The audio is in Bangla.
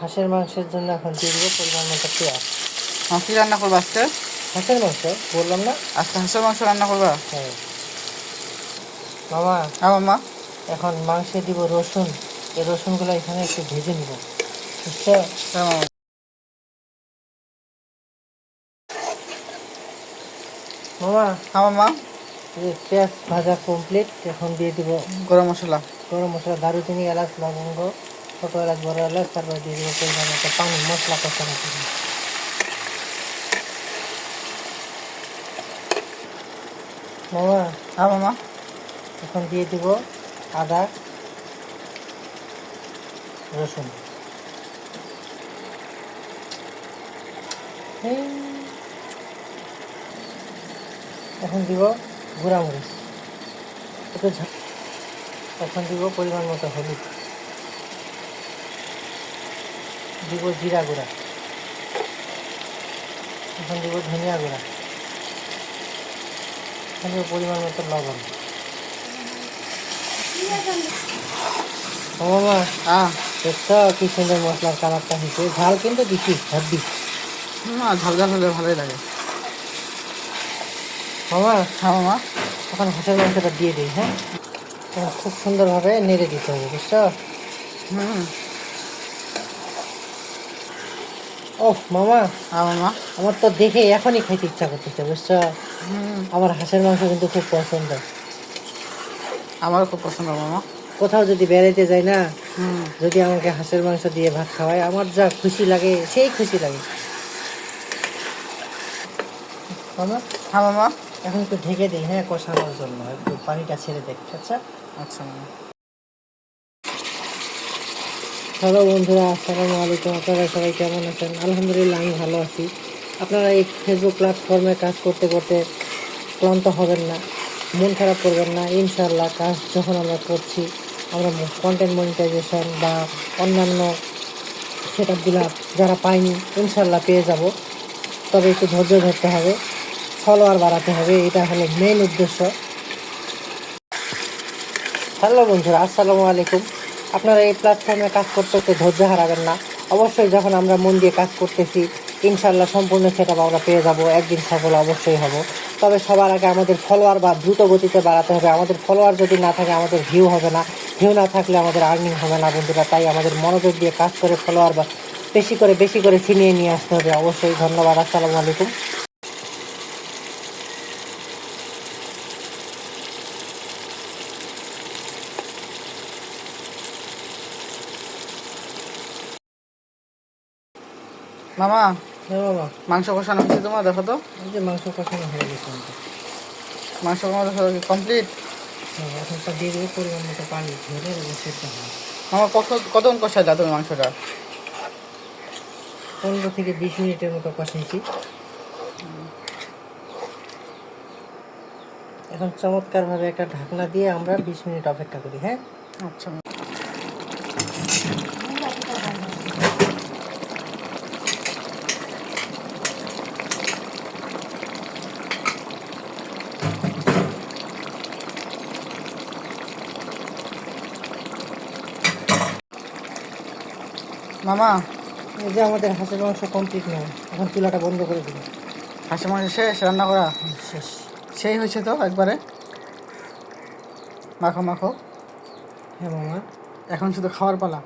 হাঁসের মাংসের জন্য এখন দিয়ে দেবো পরিমাণ মতো পেঁয়াজ। কি রান্না করবো আজকে? হাঁসের মাংস বললাম না, আজকে হাঁসের মাংস রান্না করবা? হ্যাঁ মামা। হ্যাঁ মামা। এখন মাংসে দিব রসুন, এই রসুনগুলো এখানে একটু ভেজে নিব, বুঝছো? হ্যাঁ মামা। মামা হ্যাঁ মামা। এই পেঁয়াজ ভাজা কমপ্লিট, এখন দিয়ে দিব গরম মশলা। গরম মশলা, দারুচিনি, এলাচ, লবঙ্গ, ছোটো এলাচ, বড় এলাচ, তারপরে দিয়ে দিব পরিমাণ মতো পানি, মশলা কষানো জন্য। মামা হ্যাঁ মামা। এখন দিয়ে দিব আদা রসুন। এখন দিব গুঁড়ামরিচ একটু এখন দিব পরিমাণ মতো হলুদ, দিব জিরা গুঁড়া, এখন দিব ধনিয়া গুঁড়া, এখন দিব পরিমাণ মতো লবণ। মামা দেখছো কি সুন্দর মশলার কালারটা হয়েছে, ঝাল কিন্তু দিচ্ছি ভাববি। ঝাল ঝাল হলে ভালোই লাগে মামা। হ্যাঁ মামা। এখন হাঁসের মাংসটা দিয়ে দিই, হ্যাঁ এখন খুব সুন্দরভাবে নেড়ে দিতে হবে, বুঝছো? ও মামা। হ্যাঁ মামা। আমার তো দেখে এখনই খাইতে ইচ্ছা করতেছে, বুঝছো? আমার হাঁসের মাংস কিন্তু খুব পছন্দ। আমারও খুব পছন্দ মামা। কোথাও যদি বেড়াইতে যাই না, যদি আমাকে হাঁসের মাংস দিয়ে ভাত খাওয়ায়, আমার যা খুশি লাগে, সেই খুশি লাগে মামা। হ্যাঁ মামা। এখন একটু ঢেকে দিই, হ্যাঁ কষানোর জন্য একটু পানিটা ছেড়ে দেখছি। আচ্ছা আচ্ছা মামা। হ্যালো বন্ধুরা, আসসালামু আলাইকুম। আপনারা সবাই কেমন আছেন? আলহামদুলিল্লাহ আমি ভালো আছি। আপনারা এই ফেসবুক প্ল্যাটফর্মে কাজ করতে করতে ক্লান্ত হবেন না, মন খারাপ করবেন না। ইনশাআল্লাহ কাজ যখন আমরা করছি, আমরা কন্টেন্ট মনিটাইজেশন বা অন্যান্য সেটআপগুলো যারা পাইনি, ইনশাআল্লাহ পেয়ে যাব। তবে একটু ধৈর্য ধরতে হবে, ফলোয়ার বাড়াতে হবে, এটা হলো মেইন উদ্দেশ্য। হ্যালো বন্ধুরা, আসসালামু আলাইকুম। আপনারা এই প্ল্যাটফর্মে কাজ করতে করতে ধৈর্য হারাবেন না। অবশ্যই যখন আমরা মন দিয়ে কাজ করতেছি, ইনশাআল্লাহ সম্পূর্ণ সেটআপ আমরা পেয়ে যাব, একদিন সফল অবশ্যই হব। তবে সবার আগে আমাদের ফলোয়ার বা দ্রুত গতিতে বাড়াতে হবে। আমাদের ফলোয়ার যদি না থাকে, আমাদের ভিউ হবে না, ভিউ না থাকলে আমাদের আর্নিং হবে না বন্ধুরা। তাই আমাদের মনোযোগ দিয়ে কাজ করে ফলোয়ার বা বেশি করে ছিনিয়ে নিয়ে আসতে হবে অবশ্যই। ধন্যবাদ, আসসালামু আলাইকুম। মামা হ্যাঁ মামা, মাংস কষানো হয়েছে তোমার? দেখো তো। এই যে মাংস কষানো হয়ে গেছে। মাংস কমপ্লিট। হ্যাঁ, এখন তো দিয়ে দেবো পরিমাণ মতো পানি, ধরে সেদ্ধ হয়। মামা কতক্ষণ কষাইলা তুমি মাংসটা? 15 থেকে 20 মিনিটের মতো কষাইছি। এখন চমৎকারভাবে একটা ঢাকনা দিয়ে আমরা 20 মিনিট অপেক্ষা করি, হ্যাঁ? আচ্ছা মামা। এই যে আমাদের হাঁসের মাংস কমপ্লিট না, এখন চুলাটা বন্ধ করে দিন। হাঁসের মাংস শেষ রান্না করা? শেষ। সেই হয়েছে তো একবারে। মাখো মাখো। হ্যাঁ মামা। এখন শুধু খাওয়ার পালা।